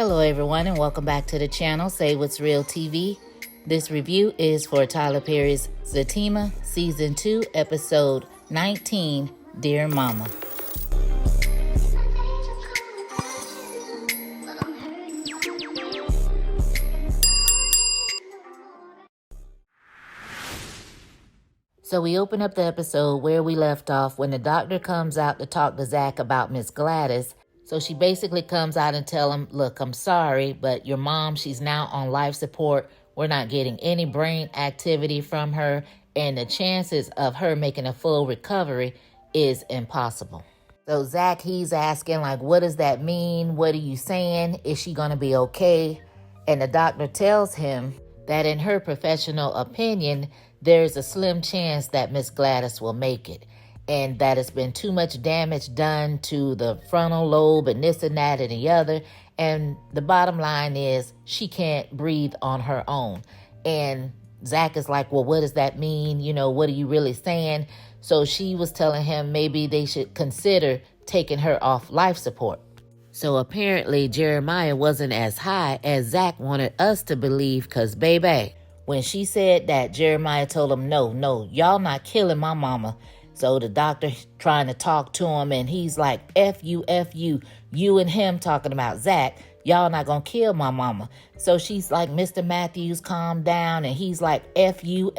Hello everyone and welcome back to the channel, Say What's Real TV. This review is for Tyler Perry's Zatima Season 2, Episode 19, Dear Mama. So we open up the episode where we left off when the doctor comes out to talk to Zach about Miss Gladys. So she basically comes out and tell him, look, I'm sorry, but your mom, she's now on life support. We're not getting any brain activity from her, and the chances of her making a full recovery is impossible. So Zach, he's asking, like, what does that mean? What are you saying? Is she going to be okay? And the doctor tells him that in her professional opinion, there's a slim chance that Miss Gladys will make it, and that it's been too much damage done to the frontal lobe and this and that and the other. And the bottom line is she can't breathe on her own. And Zach is like, well, what does that mean? You know, what are you really saying? So she was telling him maybe they should consider taking her off life support. So apparently Jeremiah wasn't as high as Zach wanted us to believe, because baby, when she said that, Jeremiah told him, no, y'all not killing my mama. So the doctor trying to talk to him, and he's like, F you, you and him talking about Zach. Y'all not gonna kill my mama. So she's like, Mr. Matthews, calm down. And he's like, F you.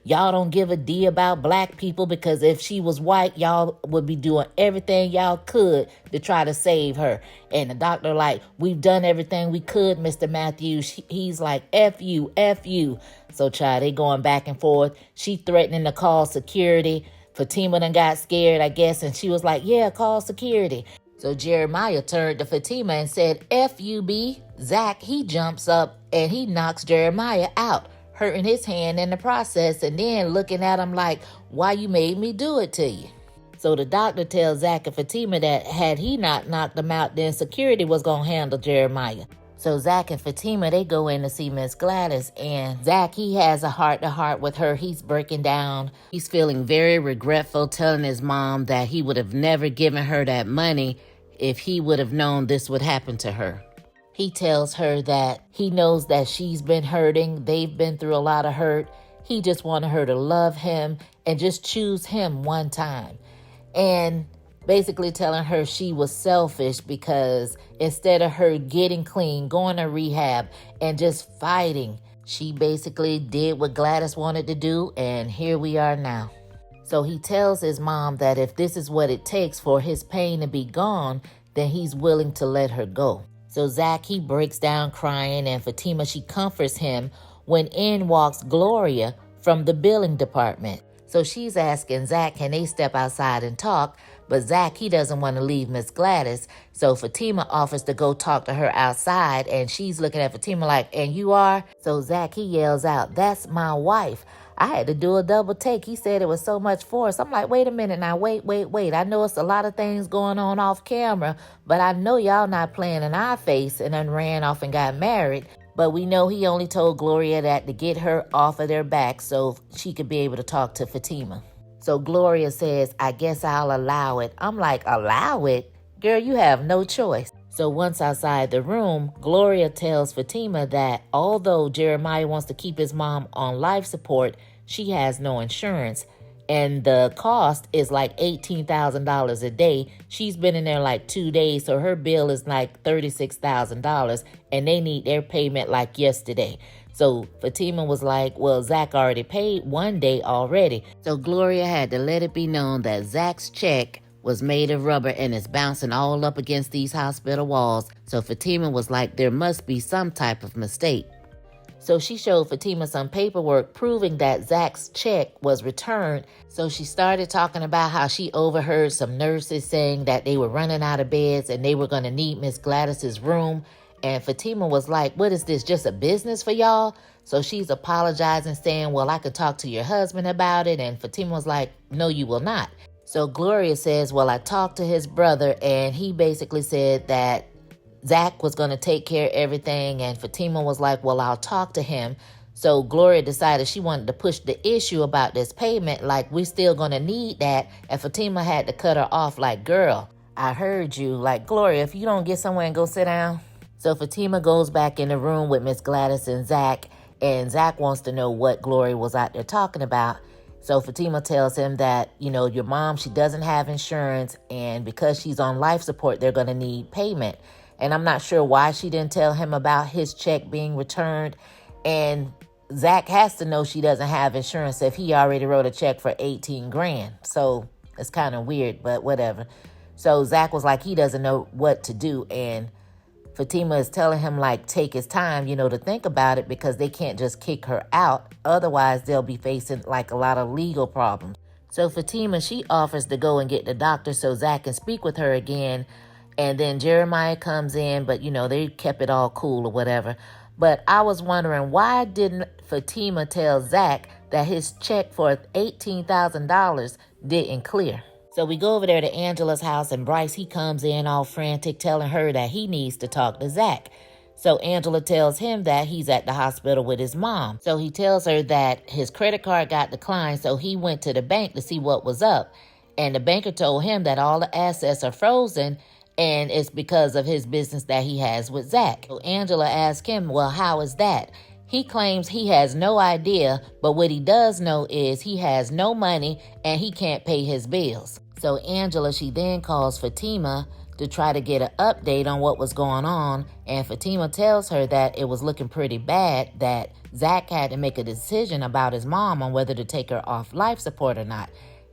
Y'all don't give a D about black people, because if she was white, y'all would be doing everything y'all could to try to save her. And the doctor like, we've done everything we could, Mr. Matthews. He's like, F you. So child, they going back and forth. She threatening to call security. Fatima done got scared, I guess. And she was like, yeah, call security. So Jeremiah turned to Fatima and said, F-U-B. Zach, he jumps up and he knocks Jeremiah out, hurting his hand in the process, and then looking at him like, why you made me do it to you? So the doctor tells Zach and Fatima that had he not knocked him out, then security was going to handle Jeremiah. So Zach and Fatima, they go in to see Miss Gladys, and Zach, he has a heart-to-heart with her. He's breaking down. He's feeling very regretful, telling his mom that he would have never given her that money if he would have known this would happen to her. He tells her that he knows that she's been hurting. They've been through a lot of hurt. He just wanted her to love him and just choose him one time. And basically telling her she was selfish because instead of her getting clean, going to rehab, and just fighting, she basically did what Gladys wanted to do, and here we are now. So he tells his mom that if this is what it takes for his pain to be gone, then he's willing to let her go. So Zach, he breaks down crying, and Fatima, she comforts him when in walks Gloria from the billing department. So she's asking Zach, can they step outside and talk? But Zach, he doesn't want to leave Miss Gladys. So Fatima offers to go talk to her outside, and she's looking at Fatima like, and you are? So Zach, he yells out, that's my wife. I had to do a double take. He said it was so much force. I'm like, wait a minute now, wait. I know it's a lot of things going on off camera, but I know y'all not playing in our face, and then ran off and got married. But we know he only told Gloria that to get her off of their back so she could be able to talk to Fatima. So Gloria says, I guess I'll allow it. I'm like, allow it? Girl, you have no choice. So once outside the room, Gloria tells Fatima that although Jeremiah wants to keep his mom on life support, she has no insurance. And the cost is like $18,000 a day. She's been in there like 2 days, so her bill is like $36,000, and they need their payment like yesterday. So Fatima was like, well, Zach already paid 1 day already. So Gloria had to let it be known that Zach's check was made of rubber and is bouncing all up against these hospital walls. So Fatima was like, there must be some type of mistake. So she showed Fatima some paperwork proving that Zach's check was returned. So she started talking about how she overheard some nurses saying that they were running out of beds and they were going to need Miss Gladys's room. And Fatima was like, what is this, just a business for y'all? So she's apologizing, saying, well, I could talk to your husband about it. And Fatima was like, no, you will not. So Gloria says, well, I talked to his brother, and he basically said that Zach was going to take care of everything. And Fatima was like, well, I'll talk to him. So Gloria decided she wanted to push the issue about this payment, like we're still going to need that. And Fatima had to cut her off like, girl, I heard you. Like, Gloria, if you don't get somewhere and go sit down. So Fatima goes back in the room with Miss Gladys and Zach wants to know what Glory was out there talking about. So Fatima tells him that, your mom, she doesn't have insurance, and because she's on life support, they're going to need payment. And I'm not sure why she didn't tell him about his check being returned. And Zach has to know she doesn't have insurance if he already wrote a check for 18 grand. So it's kind of weird, but whatever. So Zach was like, he doesn't know what to do. And Fatima is telling him, take his time, to think about it, because they can't just kick her out. Otherwise, they'll be facing a lot of legal problems. So Fatima, she offers to go and get the doctor so Zach can speak with her again. And then Jeremiah comes in, but, they kept it all cool or whatever. But I was wondering, why didn't Fatima tell Zach that his check for $18,000 didn't clear? So we go over there to Angela's house, and Bryce, he comes in all frantic, telling her that he needs to talk to Zach. So Angela tells him that he's at the hospital with his mom. So he tells her that his credit card got declined, so he went to the bank to see what was up. And the banker told him that all the assets are frozen, and it's because of his business that he has with Zach. So Angela asked him, well, how is that? He claims he has no idea, but what he does know is he has no money and he can't pay his bills. So Angela, she then calls Fatima to try to get an update on what was going on. And Fatima tells her that it was looking pretty bad, that Zach had to make a decision about his mom on whether to take her off life support or not.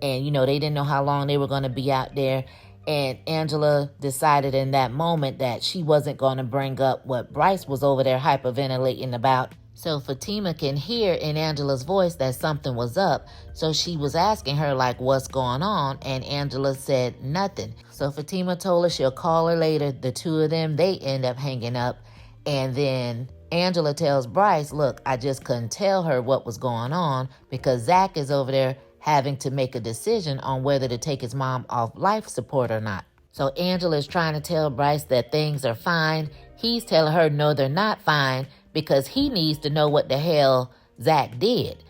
And, they didn't know how long they were going to be out there. And Angela decided in that moment that she wasn't going to bring up what Bryce was over there hyperventilating about. So Fatima can hear in Angela's voice that something was up. So she was asking her, what's going on? And Angela said nothing. So Fatima told her she'll call her later. The two of them, they end up hanging up. And then Angela tells Bryce, look, I just couldn't tell her what was going on because Zach is over there having to make a decision on whether to take his mom off life support or not. So Angela is trying to tell Bryce that things are fine. He's telling her, no, they're not fine, because he needs to know what the hell Zach did.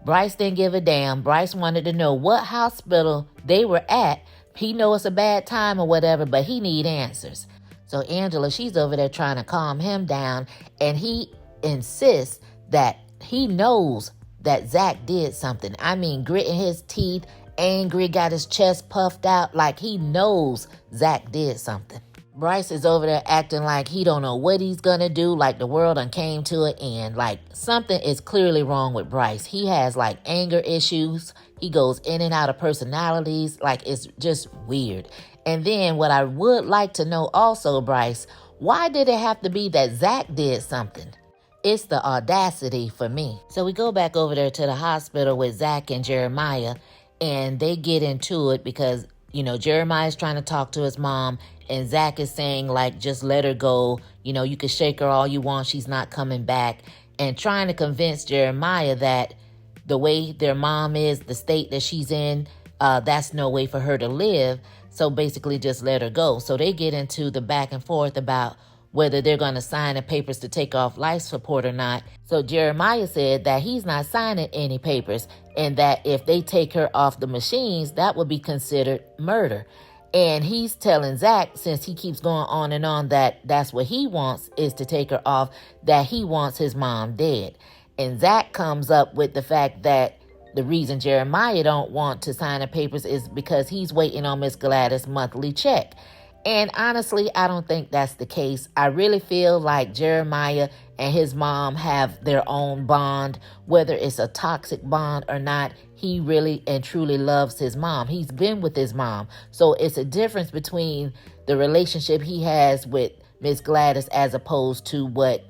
Bryce didn't give a damn. Bryce wanted to know what hospital they were at. He know it's a bad time or whatever, but he need answers. So Angela, she's over there trying to calm him down, and he insists that he knows that Zach did something. I mean, gritting his teeth, angry, got his chest puffed out, like he knows Zach did something. Bryce is over there acting like he don't know what he's gonna do, like the world done came to an end. Like something is clearly wrong with Bryce. He has anger issues. He goes in and out of personalities. It's just weird. And then what I would like to know also, Bryce, why did it have to be that Zach did something? It's the audacity for me. So we go back over there to the hospital with Zach and Jeremiah, and they get into it because, Jeremiah's trying to talk to his mom, and Zach is saying, just let her go. You can shake her all you want. She's not coming back. And trying to convince Jeremiah that the way their mom is, the state that she's in, that's no way for her to live. So basically just let her go. So they get into the back and forth about whether they're going to sign the papers to take off life support or not. So Jeremiah said that he's not signing any papers, and that if they take her off the machines, that would be considered murder. And he's telling Zach, since he keeps going on and on, that that's what he wants is to take her off, that he wants his mom dead. And Zach comes up with the fact that the reason Jeremiah don't want to sign the papers is because he's waiting on Miss Gladys' monthly check. And honestly, I don't think that's the case. I really feel like Jeremiah and his mom have their own bond, whether it's a toxic bond or not. He really and truly loves his mom. He's been with his mom. So it's a difference between the relationship he has with Miss Gladys as opposed to what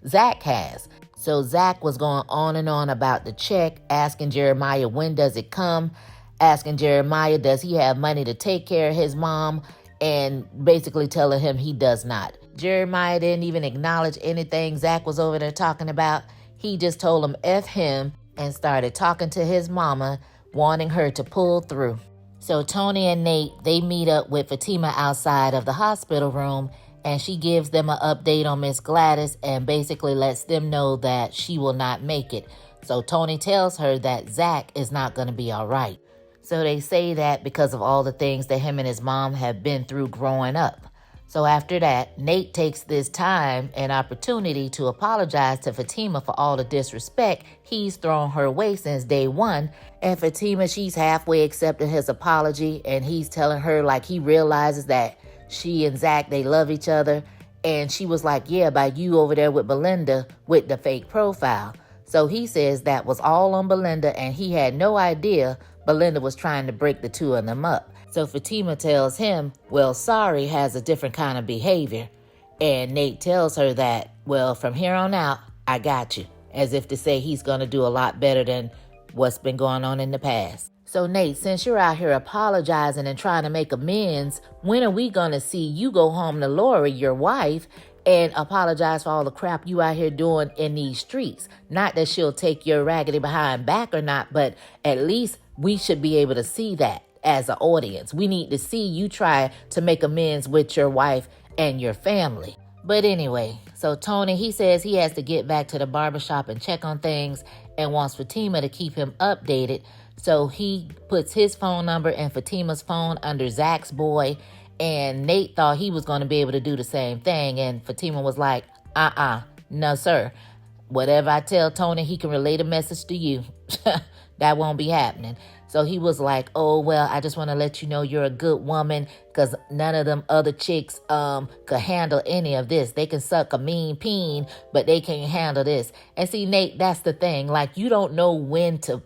Zach has. So Zach was going on and on about the check, asking Jeremiah, when does it come? Asking Jeremiah, does he have money to take care of his mom? And basically telling him he does not. Jeremiah didn't even acknowledge anything Zach was over there talking about. He just told him F him and started talking to his mama, wanting her to pull through. So Tony and Nate, they meet up with Fatima outside of the hospital room, and she gives them an update on Miss Gladys and basically lets them know that she will not make it. So Tony tells her that Zach is not going to be all right. So they say that because of all the things that him and his mom have been through growing up. So after that, Nate takes this time and opportunity to apologize to Fatima for all the disrespect he's thrown her way since day one. And Fatima, she's halfway accepting his apology, and he's telling her like he realizes that she and Zach, they love each other. And she was like, yeah, by you over there with Belinda with the fake profile. So he says that was all on Belinda, and he had no idea Belinda was trying to break the two of them up. So Fatima tells him, well, sorry has a different kind of behavior. And Nate tells her that, well, from here on out, I got you. As if to say he's going to do a lot better than what's been going on in the past. So Nate, since you're out here apologizing and trying to make amends, when are we going to see you go home to Lori, your wife, and apologize for all the crap you out here doing in these streets? Not that she'll take your raggedy behind back or not, but at least we should be able to see that. As an audience, we need to see you try to make amends with your wife and your family. But anyway, so Tony, he says he has to get back to the barbershop and check on things and wants Fatima to keep him updated. So he puts his phone number and Fatima's phone under Zach's boy, and Nate thought he was going to be able to do the same thing. And Fatima was like, no, sir. Whatever I tell Tony, he can relay the message to you. That won't be happening. So he was like, oh, well, I just want to let you know you're a good woman because none of them other chicks could handle any of this. They can suck a mean peen, but they can't handle this. And see, Nate, that's the thing. Like, you don't know when to,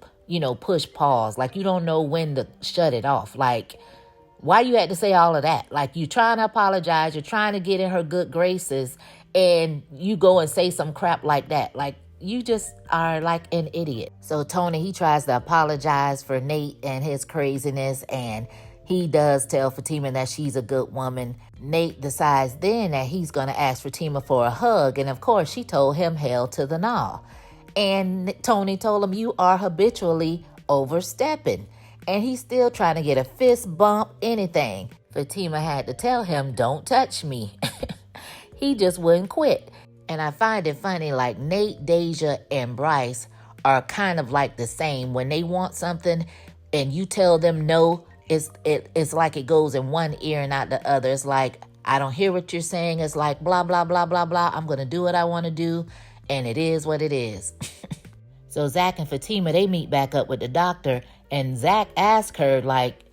push pause. Like, you don't know when to shut it off. Like, why you had to say all of that? Like, you trying to apologize. You're trying to get in her good graces. And you go and say some crap like that. Like, you just are like an idiot. So Tony, he tries to apologize for Nate and his craziness, and he does tell Fatima that she's a good woman. Nate decides then that he's going to ask Fatima for a hug, and of course she told him hell to the no. And Tony told him, you are habitually overstepping. And he's still trying to get a fist bump, anything. Fatima had to tell him, don't touch me. He just wouldn't quit. And I find it funny, like Nate, Deja, and Bryce are kind of like the same. When they want something and you tell them no, it's like it goes in one ear and out the other. It's like, I don't hear what you're saying. It's like, blah, blah, blah, blah, blah. I'm going to do what I want to do. And it is what it is. So Zach and Fatima, they meet back up with the doctor. And Zach asks her, like,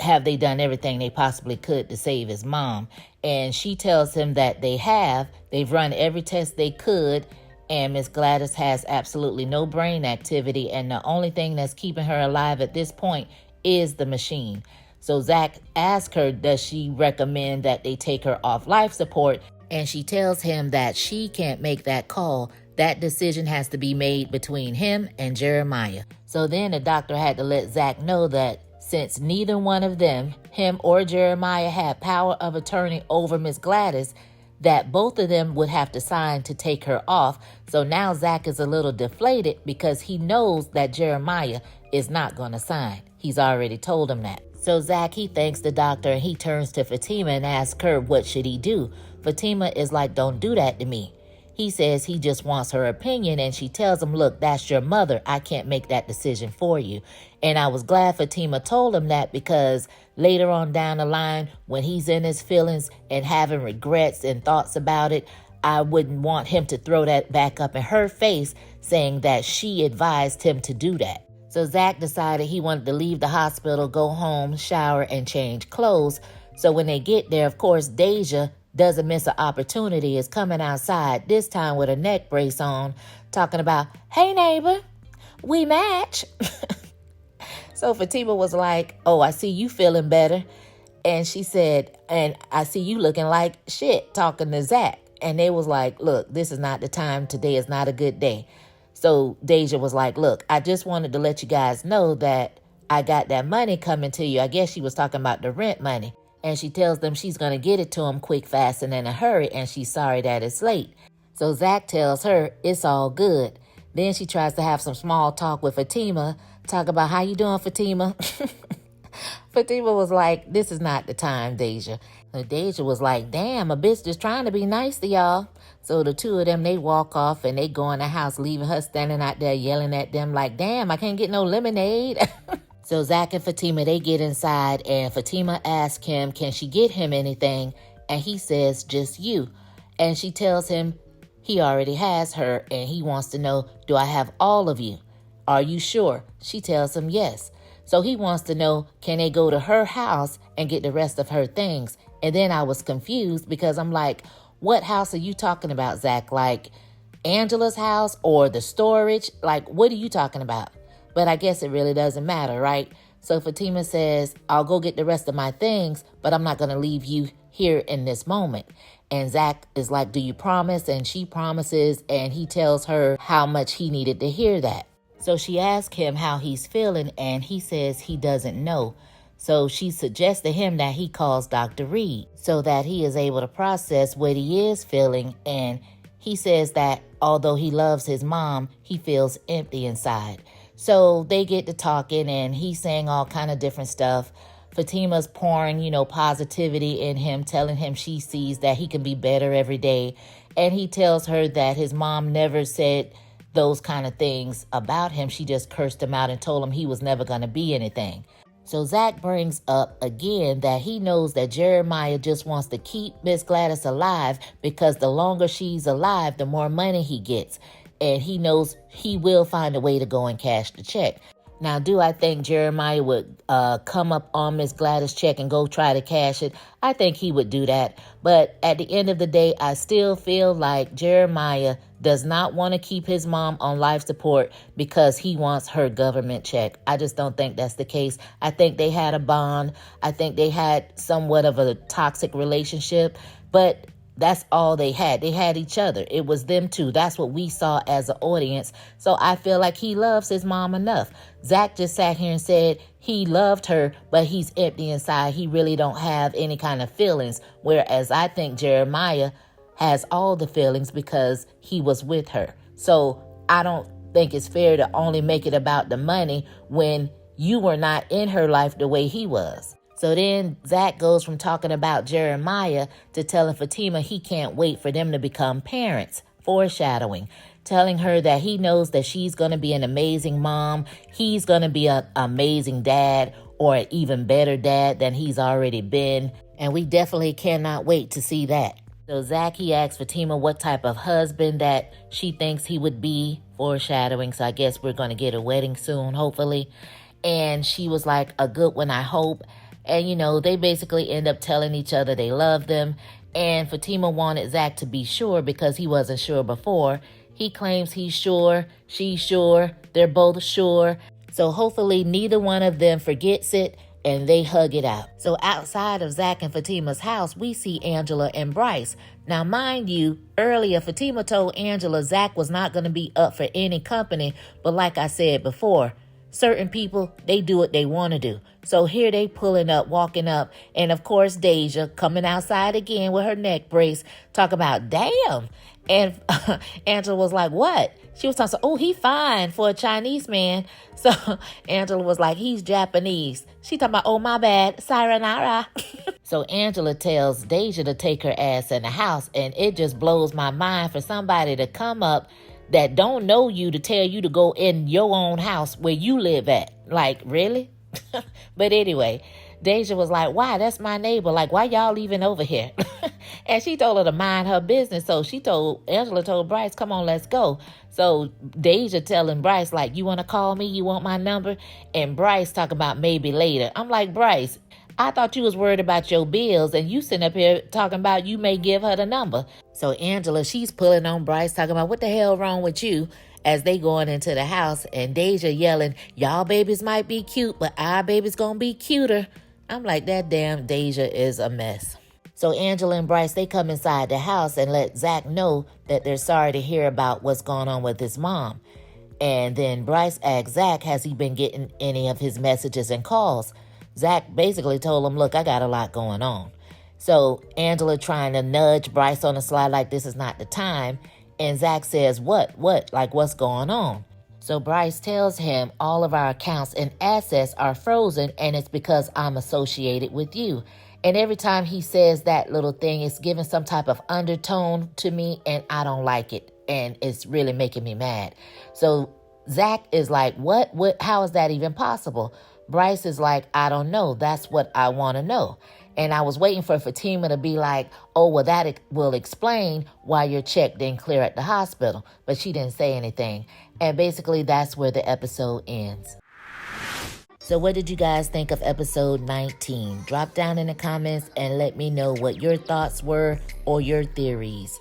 have they done everything they possibly could to save his mom? And she tells him that they have. They've run every test they could, and Miss Gladys has absolutely no brain activity, and the only thing that's keeping her alive at this point is the machine. So Zach asks her, does she recommend that they take her off life support? And she tells him that she can't make that call. That decision has to be made between him and Jeremiah. So then the doctor had to let Zach know that since neither one of them, him or Jeremiah, had power of attorney over Miss Gladys, that both of them would have to sign to take her off. So now Zach is a little deflated because he knows that Jeremiah is not going to sign. He's already told him that. So Zach, he thanks the doctor and he turns to Fatima and asks her what should he do. Fatima is like, don't do that to me. He says he just wants her opinion, and she tells him, look, that's your mother. I can't make that decision for you. And I was glad Fatima told him that, because later on down the line, when he's in his feelings and having regrets and thoughts about it, I wouldn't want him to throw that back up in her face, saying that she advised him to do that. So Zach decided he wanted to leave the hospital, go home, shower, and change clothes. So when they get there, of course, Deja doesn't miss an opportunity, is coming outside, this time with a neck brace on, talking about, hey neighbor, we match. So Fatima was like, oh, I see you feeling better. And she said, and I see you looking like shit, talking to Zach. And they was like, look, this is not the time. Today is not a good day. So Deja was like, look, I just wanted to let you guys know that I got that money coming to you. I guess she was talking about the rent money. And she tells them she's going to get it to him quick, fast, and in a hurry, and she's sorry that it's late. So Zach tells her it's all good. Then she tries to have some small talk with Fatima, talk about how you doing, Fatima? Fatima was like, this is not the time, Deja. So Deja was like, damn, a bitch just trying to be nice to y'all. So the two of them, they walk off and they go in the house, leaving her standing out there yelling at them like, damn, I can't get no lemonade. So Zach and Fatima, they get inside, and Fatima asks him, can she get him anything? And he says, just you. And she tells him he already has her, and he wants to know, do I have all of you? Are you sure? She tells him yes. So he wants to know, can they go to her house and get the rest of her things? And then I was confused because I'm like, what house are you talking about, Zach? Like Angela's house or the storage? Like, what are you talking about? But I guess it really doesn't matter, right? So Fatima says, I'll go get the rest of my things, but I'm not going to leave you here in this moment. And Zach is like, do you promise? And she promises, and he tells her how much he needed to hear that. So she asks him how he's feeling, and he says he doesn't know. So she suggests to him that he calls Dr. Reed so that he is able to process what he is feeling. And he says that although he loves his mom, he feels empty inside. So they get to talking, and he's saying all kind of different stuff. Fatima's pouring, positivity in him, telling him she sees that he can be better every day. And he tells her that his mom never said those kind of things about him. She just cursed him out and told him he was never going to be anything. So Zach brings up again that he knows that Jeremiah just wants to keep Miss Gladys alive because the longer she's alive, the more money he gets. And he knows he will find a way to go and cash the check. Now, do I think Jeremiah would come up on Miss Gladys' check and go try to cash it? I think he would do that. But at the end of the day, I still feel like Jeremiah does not want to keep his mom on life support because he wants her government check. I just don't think that's the case. I think they had a bond. I think they had somewhat of a toxic relationship. But that's all they had. They had each other. It was them two. That's what we saw as an audience. So I feel like he loves his mom enough. Zach just sat here and said he loved her, but he's empty inside. He really don't have any kind of feelings. Whereas I think Jeremiah has all the feelings because he was with her. So I don't think it's fair to only make it about the money when you were not in her life the way he was. So then Zach goes from talking about Jeremiah to telling Fatima he can't wait for them to become parents, foreshadowing, telling her that he knows that she's going to be an amazing mom, he's going to be an amazing dad, or an even better dad than he's already been, and we definitely cannot wait to see that. So Zach, he asks Fatima what type of husband that she thinks he would be, foreshadowing, so I guess we're going to get a wedding soon, hopefully. And she was like, a good one, I hope. And, they basically end up telling each other they love them. And Fatima wanted Zach to be sure because he wasn't sure before. He claims he's sure, she's sure, they're both sure. So hopefully neither one of them forgets it and they hug it out. So outside of Zach and Fatima's house, we see Angela and Bryce. Now, mind you, earlier Fatima told Angela Zach was not going to be up for any company. But like I said before, certain people, they do what they want to do. So here they pulling up, walking up. And of course, Deja coming outside again with her neck brace. Talk about, damn. And Angela was like, what? She was talking, oh, he fine for a Chinese man. So Angela was like, he's Japanese. She talking about, oh, my bad, sayonara. So Angela tells Deja to take her ass in the house. And it just blows my mind for somebody to come up that don't know you to tell you to go in your own house where you live at. Like, really? But anyway, Deja was like, why? That's my neighbor. Like, why y'all leaving over here? And she told her to mind her business. So Angela told Bryce, come on, let's go. So Deja telling Bryce, like, you want to call me? You want my number? And Bryce talk about maybe later. I'm like, Bryce, I thought you was worried about your bills and you sitting up here talking about you may give her the number. So Angela, she's pulling on Bryce, talking about what the hell wrong with you as they going into the house. And Deja yelling, y'all babies might be cute, but our baby's gonna be cuter. I'm like, that damn Deja is a mess. So Angela and Bryce, they come inside the house and let Zach know that they're sorry to hear about what's going on with his mom. And then Bryce asks Zach, has he been getting any of his messages and calls? Zach basically told him, look, I got a lot going on. So Angela trying to nudge Bryce on the slide like this is not the time. And Zach says, what? Like, what's going on? So Bryce tells him all of our accounts and assets are frozen and it's because I'm associated with you. And every time he says that little thing, it's giving some type of undertone to me and I don't like it. And it's really making me mad. So Zach is like, what? How is that even possible? Bryce is like, I don't know. That's what I want to know. And I was waiting for Fatima to be like, oh, well, that will explain why your check didn't clear at the hospital. But she didn't say anything. And basically, that's where the episode ends. So what did you guys think of episode 19? Drop down in the comments and let me know what your thoughts were or your theories.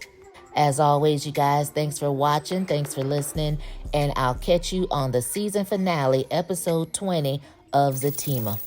As always, you guys, thanks for watching. Thanks for listening. And I'll catch you on the season finale, episode 20 of Zatima.